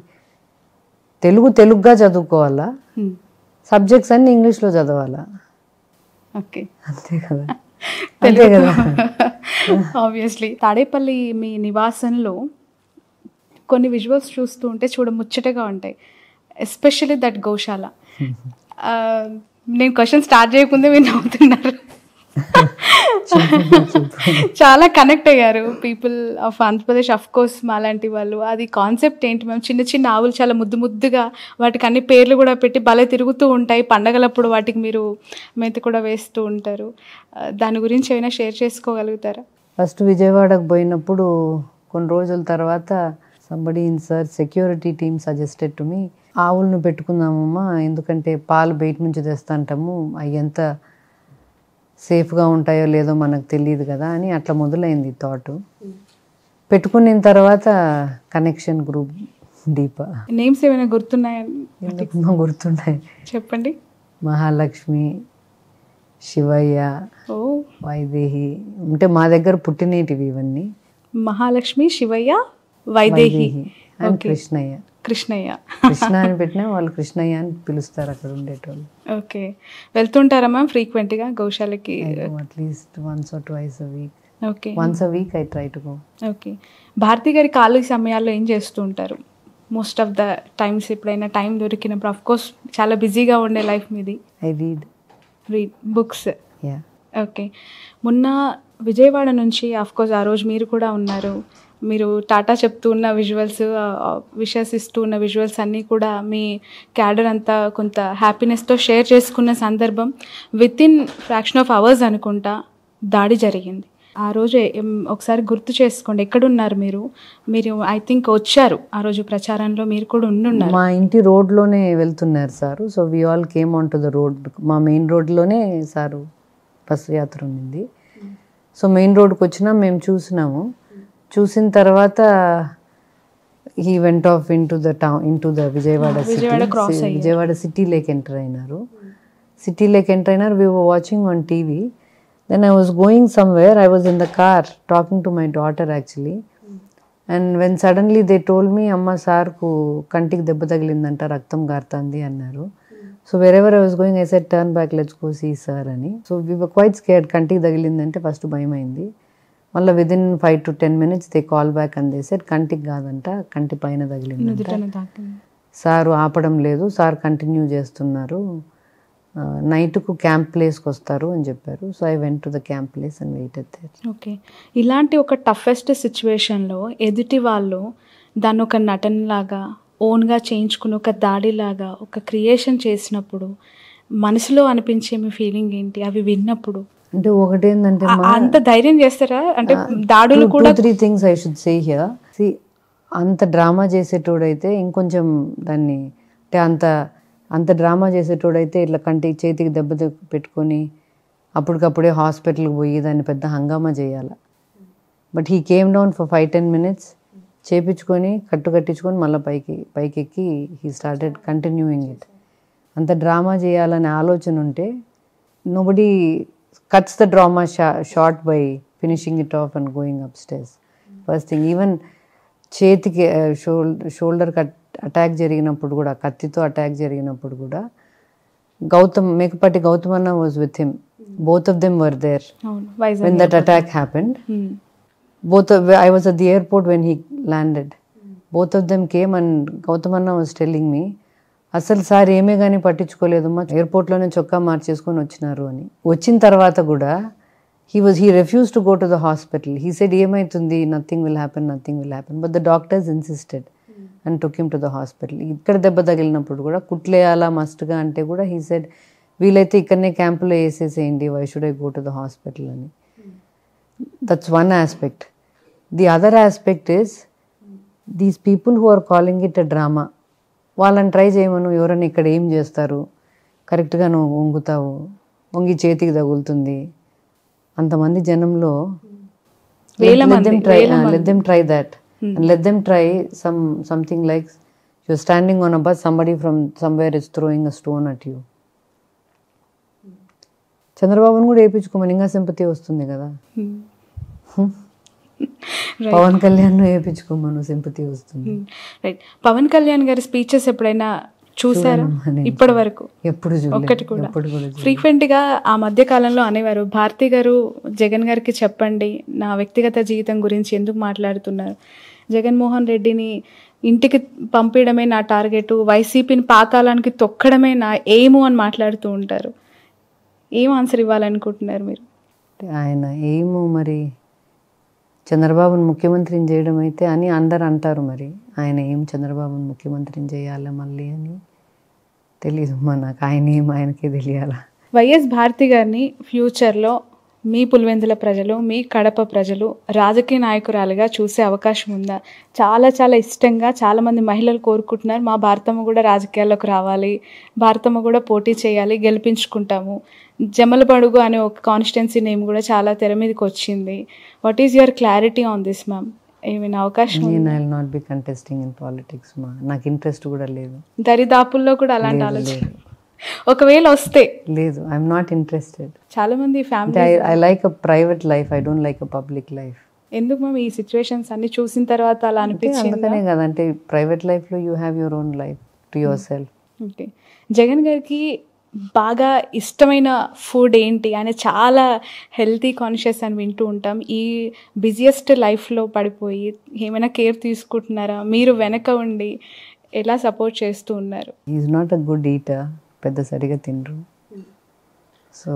తెలుగుగా చదువుకోవాలా? సబ్జెక్ట్స్ అన్నీ ఇంగ్లీష్లో చదవాలా? ఓకే, అంతే కదా. అంతే కదా. ఆబ్వియస్లీ. తాడేపల్లి మీ నివాసంలో కొన్ని విజువల్స్ చూస్తూ ఉంటే ముచ్చటగా ఉంటాయి. ఎస్పెషల్లీ దట్ గోశాల. నేను క్వశ్చన్ స్టార్ట్ చేయకుందే మీరు నవ్వుతున్నారు. చాలా కనెక్ట్ అయ్యారు people of Andhra Pradesh, of course మాలాంటి వాళ్ళు. అది కాన్సెప్ట్ ఏంటి మ్యామ్? చిన్న చిన్న ఆవులు చాలా ముద్దుగా, వాటికి అన్ని పేర్లు కూడా పెట్టి భలే తిరుగుతూ ఉంటాయి. పండగలప్పుడు వాటికి మీరు మేత కూడా వేస్తూ ఉంటారు. దాని గురించి ఏమైనా షేర్ చేసుకోగలుగుతారా? ఫస్ట్ విజయవాడకు పోయినప్పుడు కొన్ని రోజుల తర్వాత somebody in search security team suggested to me, ఆవులను పెట్టుకుందామమ్మా, ఎందుకంటే పాలు బయట నుంచి తెస్తాంటాము, అవి ఎంత సేఫ్గా ఉంటాయో లేదో మనకు తెలియదు కదా అని అట్లా మొదలైంది థాట్. పెట్టుకున్న తర్వాత కనెక్షన్ గ్రూప్ డీపా. నేమ్స్ ఏమైనా గుర్తున్నాయా? గుర్తున్నాయి, చెప్పండి. మహాలక్ష్మి, శివయ్య, వైదేహి. అంటే మా దగ్గర పుట్టినేటివి ఇవన్నీ. మహాలక్ష్మి, శివయ్య, వైదేహి అండ్ కృష్ణయ్య. కృష్ణ అని పెట్టినా వాళ్ళు కృష్ణయ్య అని పిలుస్తారు అక్కడ ఉండేటోళ్ళు. ఓకే. వెళ్తుంటారా మ్యామ్ ఫ్రీక్వెంట్గా గోశాలకి? At least once or twice a week. Okay. once a week I try to go. Okay. Bharathi గారి ఖాళీ సమయాల్లో ఏం చేస్తూ ఉంటారు మోస్ట్ ఆఫ్ ద టైమ్స్? ఎప్పుడైనా టైం దొరికినప్పుడు, ఆఫ్ కోర్స్ చాలా బిజీగా ఉండే లైఫ్ మీది. I read books. yeah. Okay. మొన్న విజయవాడ నుంచి ఆఫ్ కోర్స్ ఆ రోజు మీరు కూడా ఉన్నారు. మీరు టాటా చెప్తూ ఉన్న విషెస్ ఇస్తూ ఉన్న విజువల్స్ అన్నీ కూడా మీ క్యాడర్ అంతా కొంత హ్యాపీనెస్తో షేర్ చేసుకున్న సందర్భం. With in fraction of hours అనుకుంటా దాడి జరిగింది. ఆ రోజు ఒకసారి గుర్తు చేసుకోండి, ఎక్కడున్నారు మీరు? మీరు ఐ థింక్ వచ్చారు ఆ రోజు ప్రచారంలో, మీరు కూడా ఉండున్నారు. మా ఇంటి రోడ్లోనే వెళ్తున్నారు sir. So we all came on to the road. మా మెయిన్ రోడ్లోనే సారు బస్సు యాత్ర ఉంది. సో మెయిన్ రోడ్కి వచ్చినా మేము చూసినాము. చూసిన తర్వాత he went off in to the town, in to the Vijayawada city. Vijayawada సిటీలోకి ఎంటర్ అయినారు. We were watching on TV. Then I was going somewhere. I was in the car talking to my daughter actually. And when suddenly they told me, Amma sir ku kantik debba tagilindanta, raktam gartandi annaru. So wherever I was going, I said, turn back, let's go see sir ani. So we were quite scared. Kantik tagilindante first bhayamaindi. Malla within 5 to 10 minutes they called back and they said, kantik gadanta, kanti paina tagilindanta. Sir ఆపడం లేదు, సార్ కంటిన్యూ చేస్తున్నారు, నైట్కు క్యాంప్ ప్లేస్కి వస్తారు అని చెప్పారు. So I went to the camp place and waited there. Okay, ఇలాంటి ఒక టఫెస్ట్ సిచ్యువేషన్లో ఎదుటి వాళ్ళు దాన్ని ఒక నటనలాగా ఓన్గా చేయించుకుని ఒక దాడిలాగా ఒక క్రియేషన్ చేసినప్పుడు మనసులో అనిపించే మీ ఫీలింగ్ ఏంటి అవి విన్నప్పుడు? అంటే ఒకటేంటంటే అంత ధైర్యం చేస్తారా? అంటే దాడులు కూడా 2-3 things I should say here. See, అంత డ్రామా చేసేటోడైతే ఇంకొంచెం దాన్ని, అంటే అంత డ్రామా చేసేటోడైతే ఇట్లా చేతికి దెబ్బ పెట్టుకొని అప్పటికప్పుడే హాస్పిటల్కి పోయి దాన్ని పెద్ద హంగామా చేయాలి. But he came down for 5-10 minutes, చేపించుకొని కట్టించుకొని మళ్ళీ పైకెక్కి హీ స్టార్టెడ్ కంటిన్యూయింగ్ ఇట్. అంత డ్రామా చేయాలనే ఆలోచన ఉంటే nobody cuts the drama short by finishing it off and going upstairs. First thing, even చేతికి షోల్డర్ అటాక్ జరిగినప్పుడు కూడా, కత్తితో అటాక్ జరిగినప్పుడు కూడా మేకపాటి గౌతమ్ అన్న was with him. Both of them were there when that attack happened. I was at the airport when he landed. Both of them came and Gautam Anna was telling me, అసలు సార్ ఏమే కానీ పట్టించుకోలేదు, మా ఎయిర్పోర్ట్లోనే చొక్కా మార్చేసుకొని వచ్చినారు అని. వచ్చిన తర్వాత కూడా he refused to go to the hospital. He said, ఏమైతుంది, nothing will happen. But the doctors insisted and took him to the hospital. ఇక్కడ దెబ్బ తగిలినప్పుడు కూడా కుట్లేయాలా మస్ట్గా అంటే కూడా he said, వీలైతే ఇక్కడనే క్యాంపులో వేసేసేయండి, why should I go to the hospital అని. That's one aspect. The other aspect is these people who are calling it a drama, వాళ్ళని ట్రై చేయమను, ఎవరైనా ఇక్కడ ఏం చేస్తారు, కరెక్ట్గా నువ్వు వంగుతావు, వంగి చేతికి తగులుతుంది, అంతమంది జనంలో let them try that. And let them try something like you're standing on a bus, somebody from somewhere is throwing a stone at you. చంద్రబాబును కూడా వేయించుకోమని ఇంకా సింపతి వస్తుంది కదా. పవన్ కళ్యాణ్ వేయించుకోమను, సింపతి వస్తుంది. రైట్. పవన్ కళ్యాణ్ గారి స్పీచెస్ ఎప్పుడైనా చూసారా? ఇప్పటి వరకు ఎప్పుడు ఒక్కటి కూడా. ఫ్రీక్వెంట్గా ఆ మధ్య కాలంలో అనేవారు, భారతి గారు జగన్ గారికి చెప్పండి నా వ్యక్తిగత జీవితం గురించి ఎందుకు మాట్లాడుతున్నారు, జగన్మోహన్ రెడ్డిని ఇంటికి పంపించడమే నా టార్గెట్, వైసీపీని పాతాళానికి తొక్కడమే నా ఎయిము అని మాట్లాడుతూ ఉంటారు. ఏం ఆన్సర్ ఇవ్వాలనుకుంటున్నారు మీరు? ఆయన ఎయిము మరి చంద్రబాబును ముఖ్యమంత్రిని చేయడం అయితే అని అందరు అంటారు. మరి ఆయన ఏం చంద్రబాబును ముఖ్యమంత్రిని చేయాలి మళ్ళీ అని తెలీదు నాకు. ఆయనకే తెలియాలా. వైఎస్ భారతి గారిని ఫ్యూచర్లో మీ పులివెందుల ప్రజలు, మీ కడప ప్రజలు రాజకీయ నాయకురాలుగా చూసే అవకాశం ఉందా? చాలా చాలా ఇష్టంగా చాలామంది మహిళలు కోరుకుంటున్నారు, మా భారతమ్మ కూడా రాజకీయాల్లోకి రావాలి, భారతమ్మ కూడా పోటీ చేయాలి, గెలిపించుకుంటాము. జమలబడుగు అనే ఒక కాన్స్టిట్యున్సీ నేమ్ కూడా చాలా తెర మీదకి వచ్చింది. What is your clarity on this ma'am? ఏమైనా అవకాశం? నేను I will not be contesting in politics మా, నాకు ఇంట్రెస్ట్ కూడా లేదు. దరిదాపుల్లో కూడా అలాంటి ఆలోచన ఒకవేళ వస్తే లేదు. I'm not interested. చాలా మంది family I like a private life, I don't like a public life. ఎందుకు మ్యామ్ ఈ సిచ్యువేషన్స్ అన్ని చూసిన తర్వాత అలా అనిపించింది? అందుకనే కదా, అంటే ప్రైవేట్ లైఫ్లో you have your own life to your self. Okay. Jagan గారికి బాగా ఇష్టమైన ఫుడ్ ఏంటి? ఆయన చాలా హెల్తీ కాన్షియస్ అని వింటూ ఉంటాం. ఈ బిజియెస్ట్ లైఫ్లో పడిపోయి ఏమైనా కేర్ తీసుకుంటున్నారా? మీరు వెనక ఉండి ఎలా సపోర్ట్ చేస్తూ ఉన్నారు? Is not a good eater, పెద్ద సరిగా తినరు. సో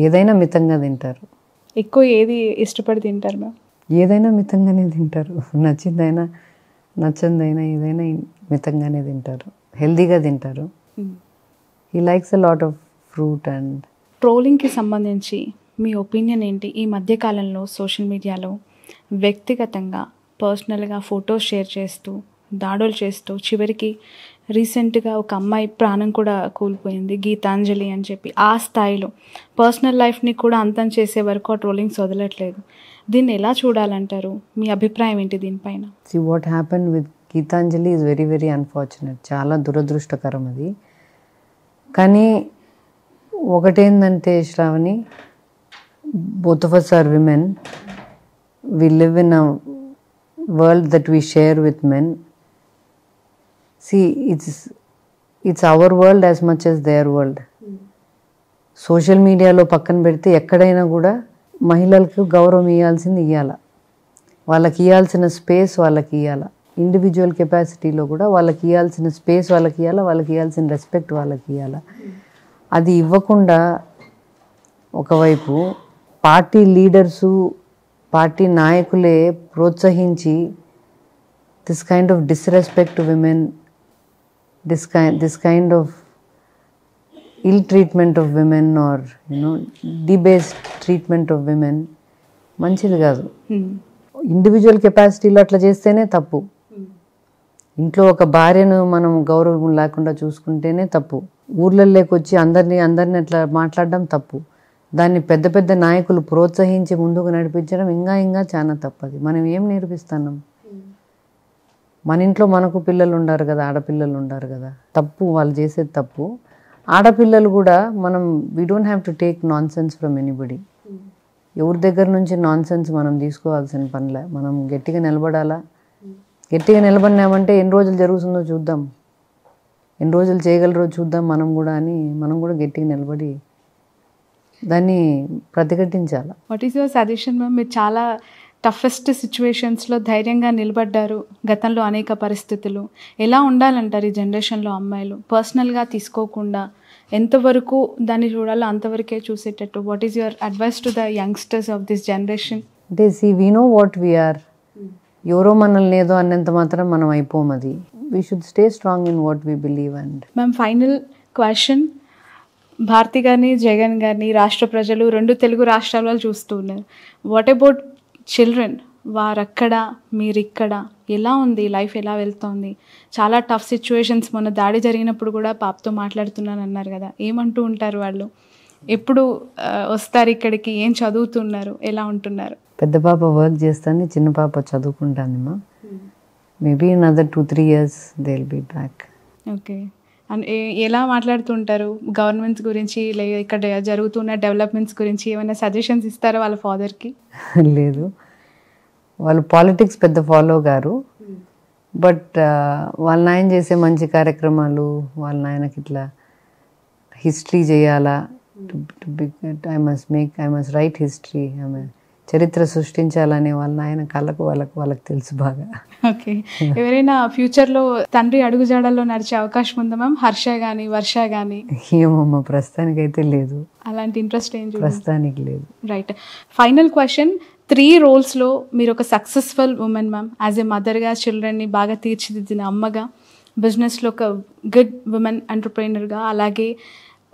ఏదైనా మితంగా తింటారు. ఎక్కువ ఏది ఇష్టపడి తింటారు మ్యామ్? ఏదైనా మితంగానే తింటారు. నచ్చిందైనా నచ్చందైనా ఏదైనా మితంగానే తింటారు, హెల్దీగా తింటారు. He likes a lot of fruit and... ట్రోలింగ్కి సంబంధించి మీ ఒపీనియన్ ఏంటి? ఈ మధ్యకాలంలో సోషల్ మీడియాలో వ్యక్తిగతంగా పర్సనల్గా ఫొటోస్ షేర్ చేస్తూ దాడులు చేస్తూ చివరికి రీసెంట్గా ఒక అమ్మాయి ప్రాణం కూడా కోల్పోయింది, గీతాంజలి అని చెప్పి. ఆ స్థాయిలో పర్సనల్ లైఫ్ని కూడా అంతం చేసే వరకు ఆ ట్రోలింగ్స్ వదలట్లేదు. దీన్ని ఎలా చూడాలంటారు? మీ అభిప్రాయం ఏంటి దీనిపైన? See what happened with Gitanjali is very very unfortunate. చాలా దురదృష్టకరం అది. కానీ ఒకటేందంటే Shravani, both of us are women. We live in a world that we share with men. See, it's our world as much as their world. Social మీడియాలో పక్కన పెడితే ఎక్కడైనా కూడా మహిళలకు గౌరవం ఇవ్వాల్సింది ఇవ్వాల, వాళ్ళకి ఇవ్వాల్సిన స్పేస్ వాళ్ళకి ఇవ్వాల. ఇండివిజువల్ కెపాసిటీలో కూడా వాళ్ళకి ఇవ్వాల్సిన స్పేస్ వాళ్ళకి ఇవ్వాల, వాళ్ళకి ఇవ్వాల్సిన రెస్పెక్ట్ వాళ్ళకి ఇవ్వాల. అది ఇవ్వకుండా ఒకవైపు పార్టీ లీడర్సు, పార్టీ నాయకులే ప్రోత్సహించి this kind of disrespect to women, this kind of ill treatment of women or debased treatment of women మంచిది కాదు. ఇండివిజువల్ కెపాసిటీలో అట్లా చేస్తేనే తప్పు. ఇంట్లో ఒక భార్యను మనం గౌరవం లేకుండా చూసుకుంటేనే తప్పు. ఊర్లలోకి వచ్చి అందరినీ అట్లా మాట్లాడడం తప్పు. దాన్ని పెద్ద పెద్ద నాయకులు ప్రోత్సహించి ముందుకు నడిపించడం ఇంకా చాలా తప్పది. మనం ఏం నేర్పిస్తున్నాం? మన ఇంట్లో మనకు పిల్లలు ఉండారు కదా, ఆడపిల్లలు ఉండారు కదా. తప్పు, వాళ్ళు చేసేది తప్పు. ఆడపిల్లలు కూడా మనం we don't have to take non sense from anybody. ఎవరి దగ్గర నుంచి నాన్ సెన్స్ మనం తీసుకోవాల్సిన పనిలే. మనం గట్టిగా నిలబడాలా. గట్టిగా నిలబడినామంటే ఎన్ని రోజులు జరుగుతుందో చూద్దాం, ఎన్ని రోజులు చేయగలరో చూద్దాం మనం కూడా అని మనం కూడా గట్టిగా నిలబడి దాన్ని ప్రతిఘటించాలి. What is your suggestion ma'am? మీరు చాలా టఫెస్ట్ సిచ్యువేషన్స్లో ధైర్యంగా నిలబడ్డారు. గతంలో అనేక పరిస్థితులు ఎలా ఉండాలంటారు ఈ జనరేషన్లో అమ్మాయిలు? పర్సనల్గా తీసుకోకుండా ఎంతవరకు దాన్ని చూడాలో అంతవరకే చూసేటట్టు. What is your advice to the youngsters of this generation? అంటే వీ నో వాట్ వీఆర్. ఎవరో మనల్ని ఏదో అన్నంత మాత్రం మనం అయిపోం. అది we should stay strong in what we believe. And ma'am, final question. Bharathi గారిని, జగన్ గారిని రాష్ట్ర ప్రజలు 2 తెలుగు రాష్ట్రాల వాళ్ళు చూస్తూ ఉన్నారు. What about children? వారక్కడ, మీరిక్కడ, ఎలా ఉంది లైఫ్, ఎలా వెళ్తోంది? చాలా టఫ్ సిచ్యువేషన్స్. మొన్న దాడి జరిగినప్పుడు కూడా పాపతో మాట్లాడుతున్నాను అన్నారు కదా, ఏమంటూ ఉంటారు వాళ్ళు? ఎప్పుడు వస్తారు ఇక్కడికి? ఏం చదువుతున్నారు? ఎలా ఉంటున్నారు? పెద్ద పాప వర్క్ చేస్తాను, చిన్న పాప చదువుకుంటానమ్మా. Maybe another 2-3 years they will be back. Okay. And ఎలా మాట్లాడుతుంటారు గవర్నమెంట్స్ గురించి, లేదా ఇక్కడ జరుగుతున్న డెవలప్మెంట్స్ గురించి ఏమైనా సజెషన్స్ ఇస్తారా వాళ్ళ ఫాదర్కి? లేదు, వాళ్ళు పాలిటిక్స్ పెద్ద ఫాలో గారు. బట్ వాళ్ళ నాయన చేసే మంచి కార్యక్రమాలు, వాళ్ళ నాయనకి ఇట్లా హిస్టరీ చేయాలా, ఐ మస్ట్ రైట్ హిస్టరీ, చరిత్ర సృష్టించాలని వాళ్ళ నాయన కళ్ళకు వాళ్ళకి తెలుసు బాగా. ఓకే. ఎవరైనా ఫ్యూచర్లో తండ్రి అడుగుజాడల్లో నడిచే అవకాశం ఉందా మ్యామ్? హర్ష కానీ, వర్ష కానీ? ఏమమ్మా, ప్రస్తుతానికి అయితే లేదు. అలాంటి ఇంట్రెస్ట్ ఏం ప్రస్తుతానికి లేదు. రైట్. Final question. 3 రోల్స్లో మీరు ఒక successful women ma'am. As a మదర్గా, చిల్డ్రన్ని బాగా తీర్చిదిద్దిన అమ్మగా, బిజినెస్లో ఒక గుడ్ ఉమెన్ ఎంటర్ప్రైనర్గా, అలాగే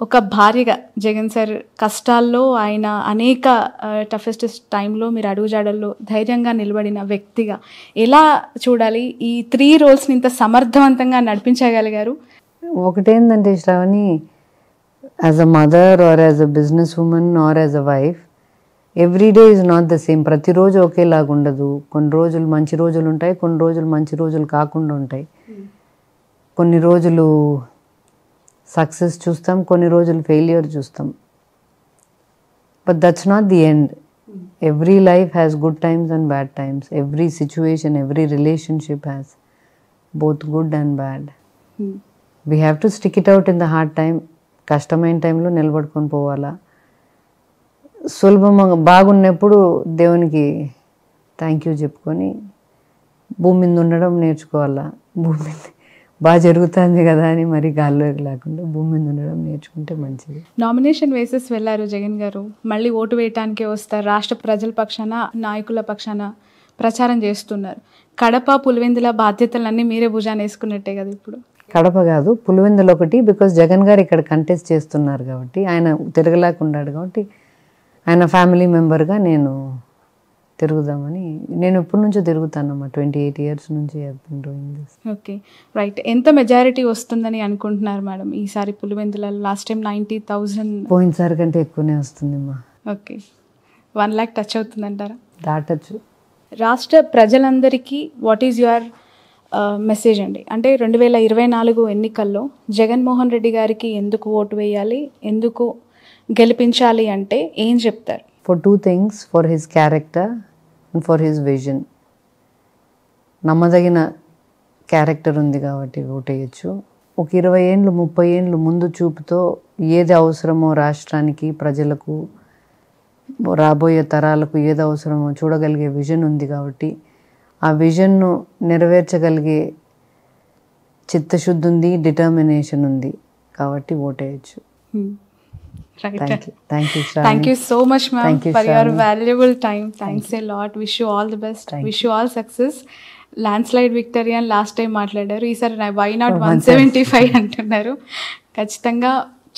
ఒక భార్యగా, జగన్ సార్ కష్టాల్లో ఆయన అనేక టఫెస్ట్ టైంలో మీరు అడుగుజాడల్లో ధైర్యంగా నిలబడిన వ్యక్తిగా ఎలా చూడాలి? ఈ 3 రోల్స్ని ఇంత సమర్థవంతంగా నడిపించగలిగారు. ఒకటేందంటే Shravani, as a mother or as a business women or as a wife, every day is not the same. ప్రతిరోజు ఒకేలాగా ఉండదు. కొన్ని రోజులు మంచి రోజులు ఉంటాయి, కొన్ని రోజులు మంచి రోజులు కాకుండా ఉంటాయి. కొన్ని రోజులు సక్సెస్ చూస్తాం, కొన్ని రోజులు ఫెయిల్యూర్ చూస్తాం. But that's not the end. Every life has good times and bad times. Every situation, every relationship has both good and bad. We have to stick it out in the hard time. కష్టమైన టైంలో నిలబడుకొని పోవాలా. సులభంగా బాగున్నప్పుడు దేవునికి థ్యాంక్ యూ చెప్పుకొని భూమి మీద ఉండడం నేర్చుకోవాలా. భూమి మీద బాగా జరుగుతుంది కదా అని మరి గాల్లోకి లేకుండా భూమి మీద ఉండడం నేర్చుకుంటే మంచిది. నామినేషన్ వేసేసి వెళ్ళారు జగన్ గారు, మళ్ళీ ఓటు వేయటానికే వస్తారు. రాష్ట్ర ప్రజల పక్షాన, నాయకుల పక్షాన ప్రచారం చేస్తున్నారు. కడప, పులివెందుల బాధ్యతలన్నీ మీరే భుజాన వేసుకున్నట్టే కదా ఇప్పుడు? కడప కాదు, పులివెందులు ఒకటి. బికాస్ జగన్ గారు ఇక్కడ కంటెస్ట్ చేస్తున్నారు కాబట్టి, ఆయన తిరగలేకున్నాడు కాబట్టి ఆయన ఫ్యామిలీ మెంబర్గా నేను తిరుగుదామని, నేను ఎప్పటి నుంచో తిరుగుతానమ్మా, 28 years నుంచి డూయింగ్ దిస్. Okay, right. ఎంత మెజారిటీ వస్తుందని అనుకుంటున్నారు మేడం ఈసారి పులివెందులలో? లాస్ట్ టైం 90,000, పోయినసారి కంటే ఎక్కువనే వస్తుందమ్మా. ఓకే, 1 lakh టచ్ అవుతుందంటారా? దాటచ్చు. రాష్ట్ర ప్రజలందరికీ వాట్ ఈజ్ యువర్ మెసేజ్ అండి? అంటే 2024 ఎన్నికల్లో జగన్మోహన్ రెడ్డి గారికి ఎందుకు ఓటు వేయాలి, ఎందుకు గెలిపించాలి అంటే ఏం చెప్తారు? For 2 things, for his character and for his vision. నమ్మదగిన క్యారెక్టర్ ఉంది కాబట్టి ఓటేయచ్చు. ఒక 20 ఏండ్లు 30 ఏండ్లు ముందు చూపుతో ఏది అవసరమో రాష్ట్రానికి, ప్రజలకు, రాబోయే తరాలకు ఏది అవసరమో చూడగలిగే విజన్ ఉంది కాబట్టి ఆ విజన్ను నెరవేర్చగలిగే చిత్తశుద్ధి ఉంది, డిటర్మినేషన్ ఉంది కాబట్టి ఓటేయచ్చు. Thank you so much, ma'am, for your valuable time. Thanks a lot. Wish you all the best. Wish you all success. Landslide victory అని లాస్ట్ టైం మాట్లాడారు, ఈసారి వై నాట్ 175 అంటున్నారు. ఖచ్చితంగా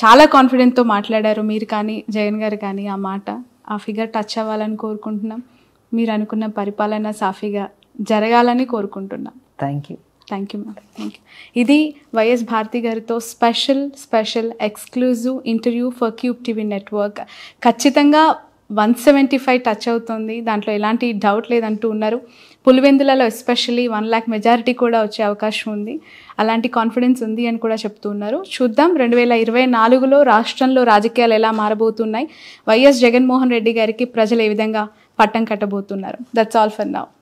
చాలా కాన్ఫిడెంట్తో మాట్లాడారు మీరు కానీ జగన్ గారు కానీ. ఆ మాట, ఆ ఫిగర్ టచ్ అవ్వాలని కోరుకుంటున్నాం. మీరు అనుకున్న పరిపాలన సాఫీగా జరగాలని కోరుకుంటున్నాం. Thank you ma'am, thank you. ఇది వైఎస్ భారతి గారితో special exclusive interview for cube TV network. ఖచ్చితంగా 175 టచ్ అవుతుంది, దాంట్లో ఎలాంటి డౌట్ లేదంటూ ఉన్నారు. పులివెందులలో ఎస్పెషల్లీ 1 lakh మెజారిటీ కూడా వచ్చే అవకాశం ఉంది, అలాంటి కాన్ఫిడెన్స్ ఉంది అని కూడా చెప్తూ ఉన్నారు. చూద్దాం 2024లో రాష్ట్రంలో రాజకీయాలు ఎలా మారబోతున్నాయి, వైఎస్ జగన్మోహన్ రెడ్డి గారికి ప్రజలు ఏ విధంగా పట్టం కట్టబోతున్నారు. That's all for now.